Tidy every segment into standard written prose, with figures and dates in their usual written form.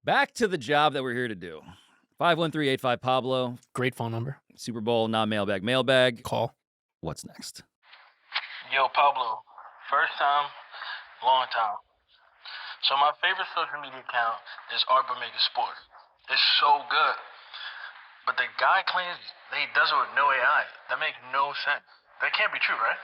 Back to the job that we're here to do. 51385 Pablo, Great phone number. Super Bowl, non-mailbag, mailbag. Call. What's next? Yo, Pablo. First time, long time. So my favorite social media account is Arbor Maker Sports. It's so good. But the guy claims that he does it with no AI. That makes no sense. That can't be true, right?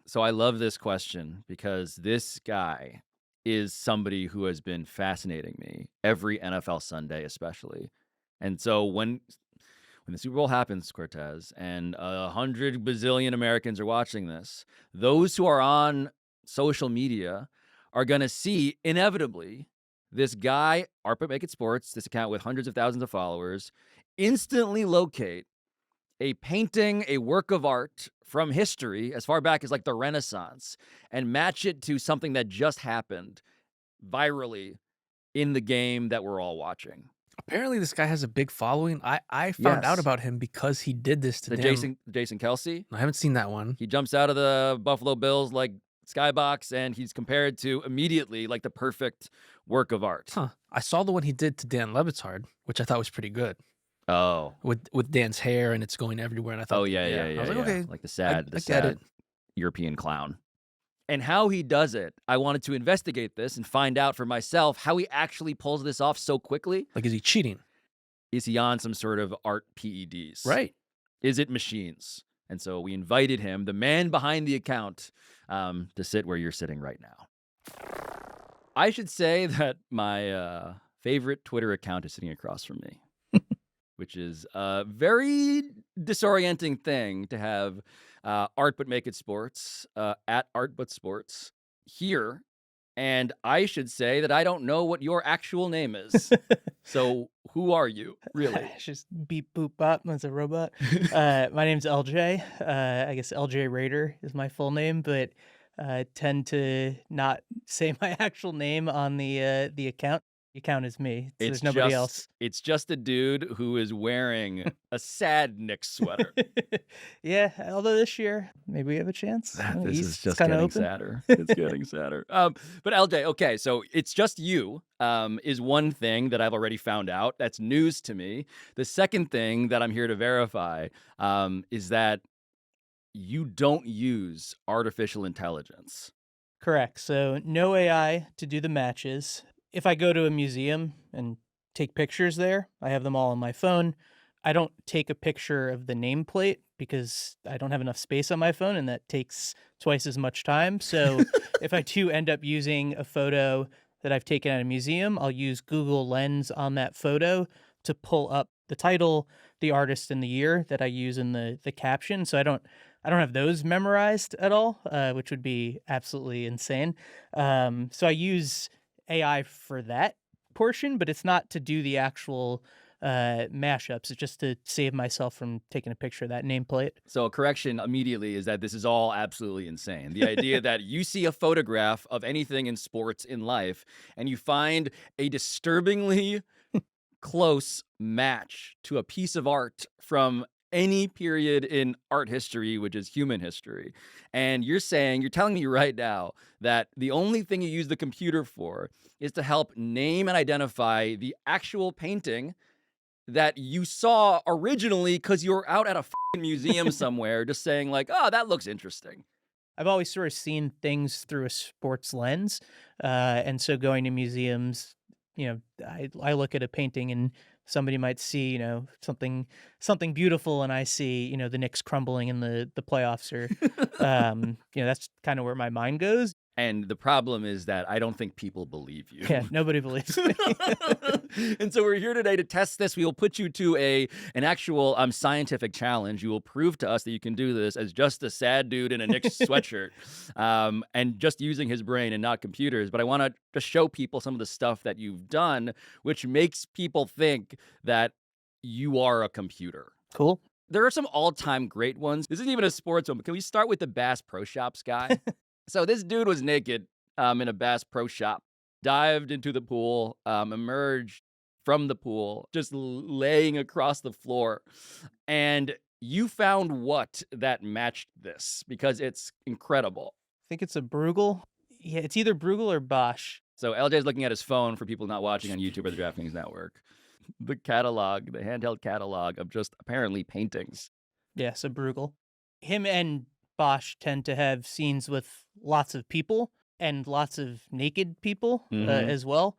So I love this question because this guy is somebody who has been fascinating me every NFL Sunday, especially. And so when the Super Bowl happens, Cortez, and 100 bazillion Americans are watching this, those who are on social media are going to see inevitably this guy, Arpa Make It Sports, this account with hundreds of thousands of followers, instantly locate a painting, a work of art from history as far back as like the Renaissance and match it to something that just happened virally in the game that we're all watching. Apparently, this guy has a big following. I found out Yes. about him because he did this to The Jason Kelsey, I haven't seen that one. he jumps out of the Buffalo Bills like skybox and he's compared to immediately like the perfect work of art. Huh. I saw the one he did to Dan Levitard, which I thought was pretty good. Oh. With Dan's hair and it's going everywhere. And I thought, Oh, yeah. I was like, okay, Like the I sad get it. European clown. And how he does it, I wanted to investigate this and find out for myself how he actually pulls this off so quickly. Like, is he cheating? Is he on some sort of art PEDs? Right. Is it machines? And so we invited him, the man behind the account, to sit where you're sitting right now. I should say that my favorite Twitter account is sitting across from me, which is a very disorienting thing to have Art But Make It Sports, at Art But Sports, here. And I should say that I don't know what your actual name is. So who are you, really? It's just beep boop bop as a robot. My name's LJ. I guess LJ Raider is my full name, but I tend to not say my actual name on the account. The account is me. There's nobody else. It's just a dude who is wearing a sad Knicks sweater. Yeah, although this year maybe we have a chance. This is just kind of getting open. sadder. It's getting sadder. But LJ, okay, so it's just you is one thing that I've already found out. That's news to me. The second thing that I'm here to verify is that you don't use artificial intelligence. Correct. So no AI to do the matches. If I go to a museum and take pictures there, I have them all on my phone. I don't take a picture of the nameplate because I don't have enough space on my phone and that takes twice as much time. So if I do end up using a photo that I've taken at a museum, I'll use Google Lens on that photo to pull up the title, the artist, and the year that I use in the caption. So I don't have those memorized at all, which would be absolutely insane. So I use AI for that portion, but it's not to do the actual mashups. It's just to save myself from taking a picture of that nameplate. So a correction immediately is that this is all absolutely insane. The idea that you see a photograph of anything in sports in life and you find a disturbingly close match to a piece of art from any period in art history, which is human history. And you're telling me right now that the only thing you use the computer for is to help name and identify the actual painting that you saw originally because you were out at a museum somewhere just saying like, oh, that looks interesting. I've always sort of seen things through a sports lens. And so going to museums, I look at a painting and somebody might see, something beautiful, and I see, the Knicks crumbling in the playoffs, or, that's kind of where my mind goes. And the problem is that I don't think people believe you. Yeah, nobody believes me. And so we're here today to test this. We will put you to an actual scientific challenge. You will prove to us that you can do this as just a sad dude in a Knicks sweatshirt and just using his brain and not computers. But I want to just show people some of the stuff that you've done, which makes people think that you are a computer. Cool. There are some all-time great ones. This isn't even a sports one, but can we start with the Bass Pro Shops guy? So this dude was naked in a Bass Pro Shop, dived into the pool, emerged from the pool, just laying across the floor. And you found what that matched this, because it's incredible. I think it's a Bruegel. Yeah, it's either Bruegel or Bosch. So LJ's looking at his phone for people not watching on YouTube or the DraftKings Network. The catalog, the handheld catalog of just apparently paintings. Yeah, so Bruegel. Him and Bosch tend to have scenes with lots of people and lots of naked people Mhm. as well.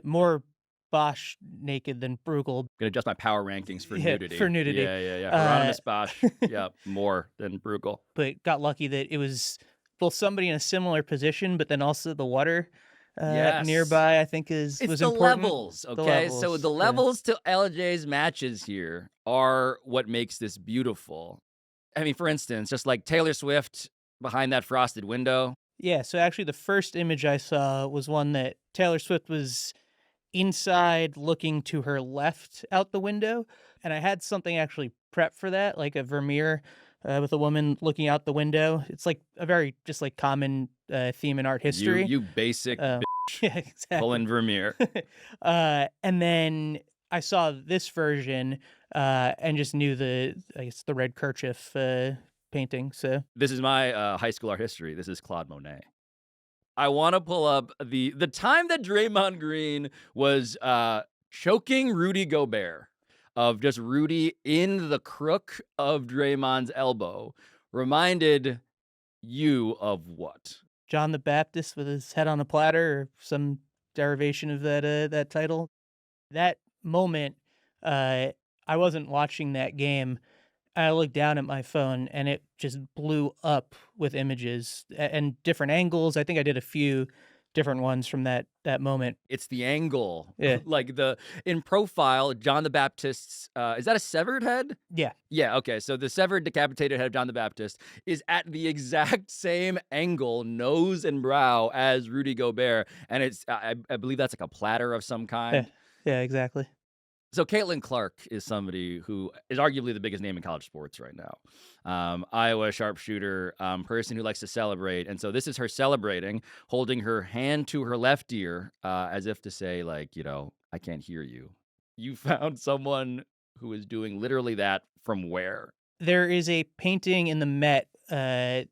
More Bosch naked than Bruegel. Gonna adjust my power rankings for Yeah, nudity. for nudity. Yeah. Hieronymus Bosch. Yeah, more than Bruegel. But got lucky that it was both somebody in a similar position, but then also the water Yes. nearby, I think It's was the important. levels, The okay? So levels, the yeah. levels to LJ's matches here are what makes this beautiful. I mean, for instance, just like Taylor Swift behind that frosted window. Yeah, so actually the first image I saw was one that Taylor Swift was inside looking to her left out the window, and I had something actually prepped for that, like a Vermeer with a woman looking out the window. It's like a very just like common theme in art history. You basic Uh, yeah, exactly. pulling Vermeer. And then I saw this version and just knew I guess the red kerchief painting. So This is my high school art history. This is Claude Monet. I want to pull up the time that Draymond Green was choking Rudy Gobert, of just Rudy in the crook of Draymond's elbow, reminded you of what? John the Baptist with his head on a platter, or some derivation of that title. That moment, I wasn't watching that game. I looked down at my phone and it just blew up with images and different angles. I think I did a few different ones from that moment. It's the angle. Yeah. Like in profile, John the Baptist's, is that a severed head? Yeah. Yeah, okay. So the severed, decapitated head of John the Baptist is at the exact same angle, nose and brow, as Rudy Gobert. And it's, I believe that's like a platter of some kind. Yeah, exactly. So Caitlin Clark is somebody who is arguably the biggest name in college sports right now. Iowa sharpshooter, person who likes to celebrate. And so this is her celebrating, holding her hand to her left ear, as if to say, like, I can't hear you. You found someone who is doing literally that from where? There is a painting in the Met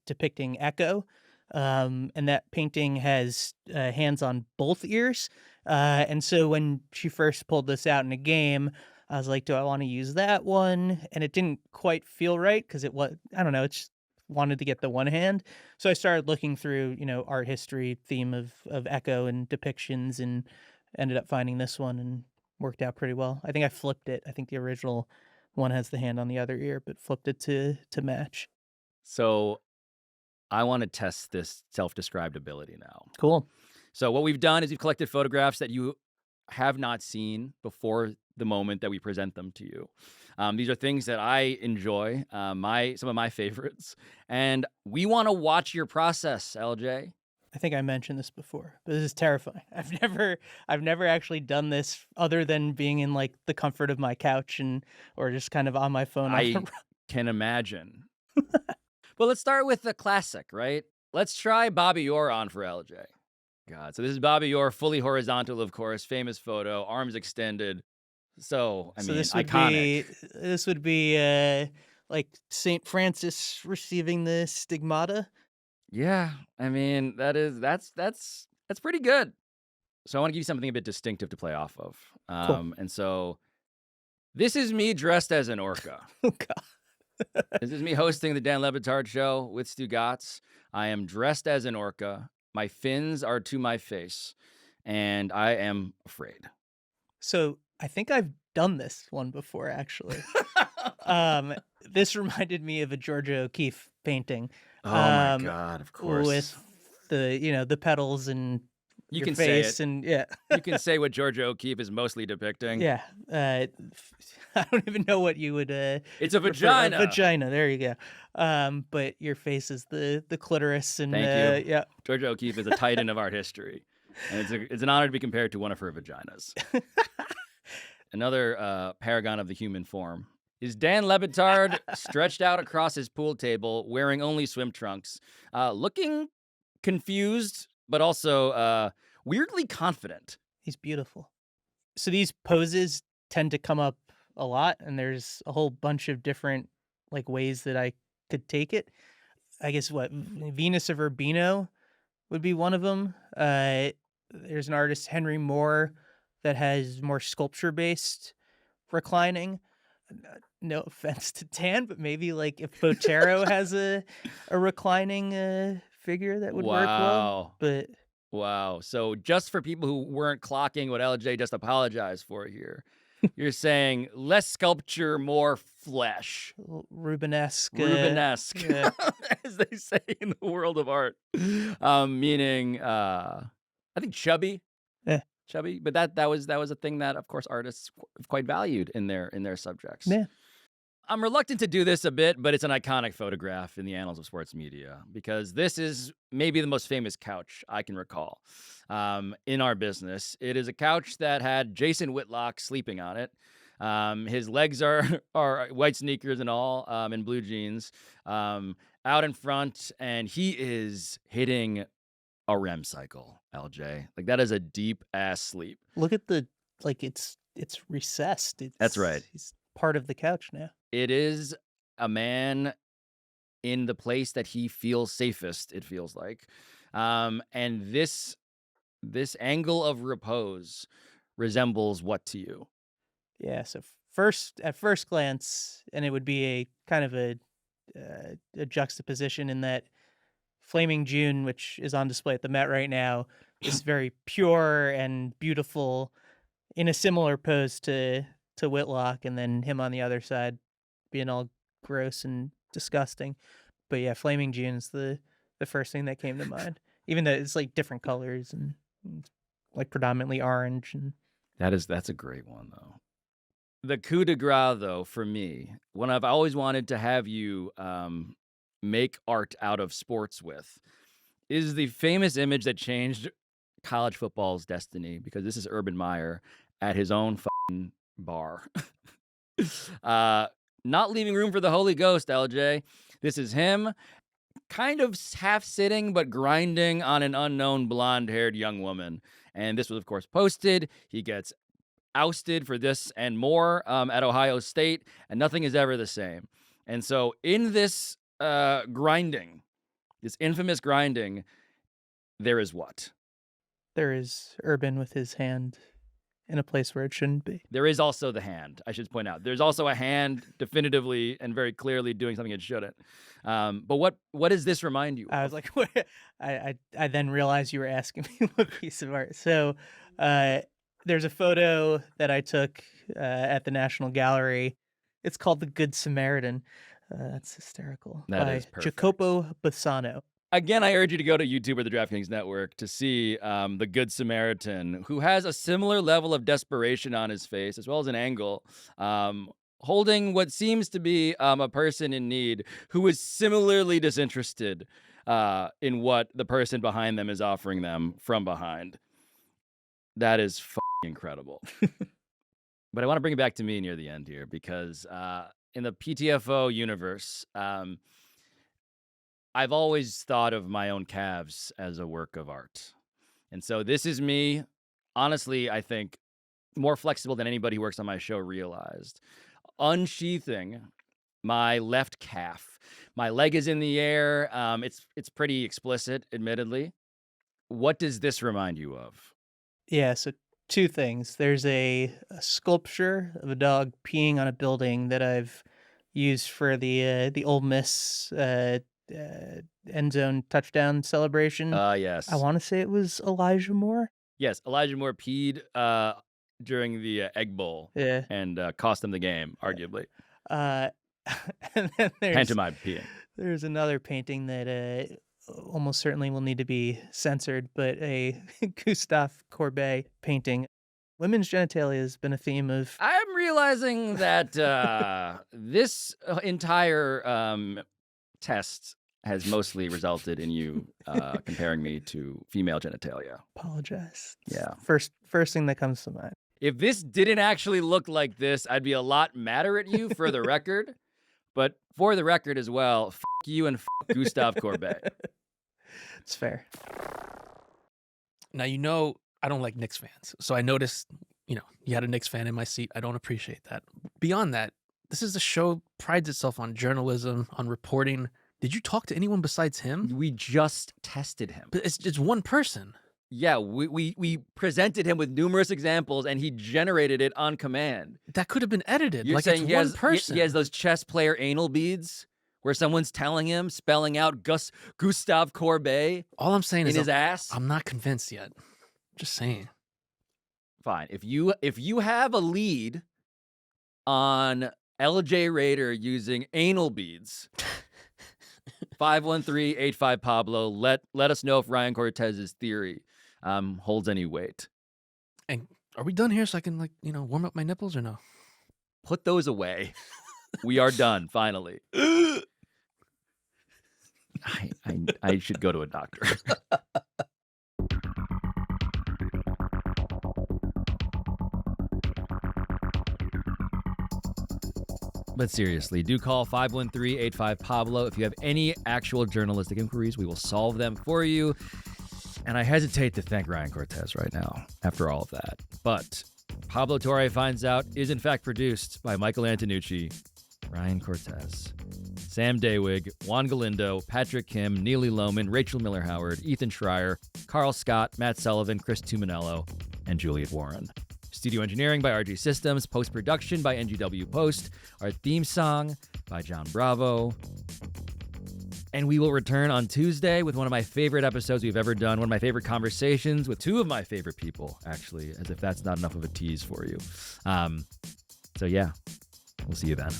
depicting Echo, and that painting has hands on both ears. And so when she first pulled this out in a game, I was like, do I want to use that one? And it didn't quite feel right because it was, I don't know, it just wanted to get the one hand. So I started looking through, art history theme of Echo and depictions, and ended up finding this one and worked out pretty well. I think I flipped it. I think the original one has the hand on the other ear, but flipped it to match. So I want to test this self-described ability now. Cool. So what we've done is we've collected photographs that you have not seen before the moment that we present them to you. These are things that I enjoy, some of my favorites, and we want to watch your process, LJ. I think I mentioned this before, but this is terrifying. I've never actually done this other than being in like the comfort of my couch or just kind of on my phone. I can imagine. But let's start with the classic, right? Let's try Bobby Orr on for LJ. God, so this is Bobby Orr, fully horizontal, of course, famous photo, arms extended. So, I mean, iconic. This would be like Saint Francis receiving the stigmata. Yeah, I mean, that's pretty good. So I want to give you something a bit distinctive to play off of. Cool. And so this is me dressed as an orca. Oh God. This is me hosting the Dan Le Batard show with Stu Gatz. I am dressed as an orca. My fins are to my face, and I am afraid. So I think I've done this one before, actually. This reminded me of a Georgia O'Keeffe painting. Oh my God, of course. With the petals and you your can face say it. And yeah. You can say what Georgia O'Keeffe is mostly depicting. Yeah. I don't even know what you would it's a vagina. A vagina, there you go. But your face is the clitoris, and thank you. yeah. Georgia O'Keeffe is a titan of art history. And it's an honor to be compared to one of her vaginas. Another paragon of the human form is Dan Le Batard, stretched out across his pool table, wearing only swim trunks, looking confused, but also weirdly confident. He's beautiful. So these poses tend to come up a lot, and there's a whole bunch of different like ways that I could take it. I guess Venus of Urbino would be one of them. There's an artist, Henry Moore, that has more sculpture-based reclining. No offense to Dan, but maybe, like, if Botero has a reclining, figure that would work well, Wow. but Wow. So just for people who weren't clocking what LJ just apologized for here, you're saying less sculpture, more flesh. Rubenesque, Rubenesque, yeah. as they say in the world of art. Meaning, I think chubby. Yeah. Chubby, but that was a thing that, of course, artists quite valued in their subjects. Yeah. I'm reluctant to do this a bit, but it's an iconic photograph in the annals of sports media because this is maybe the most famous couch I can recall in our business. It is a couch that had Jason Whitlock sleeping on it. His legs are white sneakers and all, and blue jeans, out in front, and he is hitting a REM cycle, LJ. Like, that is a deep ass sleep. Look at the it's recessed. That's right. He's part of the couch now. It is a man in the place that he feels safest, it feels like. And this angle of repose resembles what to you? Yeah, so at first glance, and it would be a kind of a juxtaposition in that Flaming June, which is on display at the Met right now, is very pure and beautiful in a similar pose to Whitlock, and then him on the other side being all gross and disgusting. But yeah, Flaming June's the first thing that came to mind. Even though it's like different colors and like predominantly orange and That's a great one, though. The coup de grace, though, for me, when I've always wanted to have you make art out of sports with, is the famous image that changed college football's destiny, because this is Urban Meyer at his own fucking bar. Not leaving room for the Holy Ghost, LJ. This is him kind of half sitting but grinding on an unknown blonde-haired young woman. And this was, of course, posted. He gets ousted for this and more at Ohio State, and nothing is ever the same. And so in this grinding, this infamous grinding, there is what? there is Urban with his hand in a place where it shouldn't be. There is also the hand, I should point out. There's also a hand definitively and very clearly doing something it shouldn't. But what does this remind you I of? was like, what? I then realized you were asking me what piece of art. So there's a photo that I took at the National Gallery. It's called The Good Samaritan. That's hysterical. That by is perfect. Jacopo Bassano. Again, I urge you to go to YouTube or the DraftKings Network to see the Good Samaritan, who has a similar level of desperation on his face, as well as an angle, holding what seems to be a person in need who is similarly disinterested in what the person behind them is offering them from behind. That is fucking incredible. But I want to bring it back to me near the end here, because in the PTFO universe, I've always thought of my own calves as a work of art. And so this is me, honestly, I think, more flexible than anybody who works on my show realized. Unsheathing my left calf. My leg is in the air. It's pretty explicit, admittedly. What does this remind you of? Yeah, so two things. There's a sculpture of a dog peeing on a building that I've used for the Ole Miss end zone touchdown celebration. Yes. I want to say it was Elijah Moore. Yes, Elijah Moore peed during the Egg Bowl. Yeah. And cost them the game, arguably. And then Pantomime peeing. there's another painting that almost certainly will need to be censored, but a Gustave Courbet painting. Women's genitalia has been a theme of. I'm realizing that this entire test has mostly resulted in you comparing me to female genitalia. Apologize. Yeah. First thing that comes to mind. If this didn't actually look like this, I'd be a lot madder at you, for the record. But for the record as well, f you and f Gustave Courbet. It's fair. Now, I don't like Knicks fans. So I noticed, you had a Knicks fan in my seat. I don't appreciate that. Beyond that, this is a show prides itself on journalism, on reporting. Did you talk to anyone besides him? We just tested him. But it's one person. Yeah, we presented him with numerous examples, and he generated it on command. That could have been edited. You're Like, saying it's he one has person. he has those chess player anal beads where someone's telling him, spelling out Gustave Courbet All I'm saying in is his ass? I'm not convinced yet. Just saying. Fine. If you have a lead on LJ Raider using anal beads, 513-85 Pablo, let us know if Ryan Cortez's theory holds any weight. And are we done here so I can, like, warm up my nipples or no? Put those away. We are done, finally. I should go to a doctor. But seriously, do call 513-85 Pablo if you have any actual journalistic inquiries. We will solve them for you. And I hesitate to thank Ryan Cortez right now after all of that. But Pablo Torre Finds Out is in fact produced by Michael Antonucci, Ryan Cortez, Sam Daywig, Juan Galindo, Patrick Kim, Neely Lohman, Rachel Miller-Howard, Ethan Schreier, Carl Scott, Matt Sullivan, Chris Tuminello, and Juliet Warren. Studio engineering by RG Systems, post-production by NGW Post, our theme song by John Bravo. And we will return on Tuesday with one of my favorite episodes we've ever done, one of my favorite conversations with two of my favorite people, actually, as if that's not enough of a tease for you. So yeah, we'll see you then.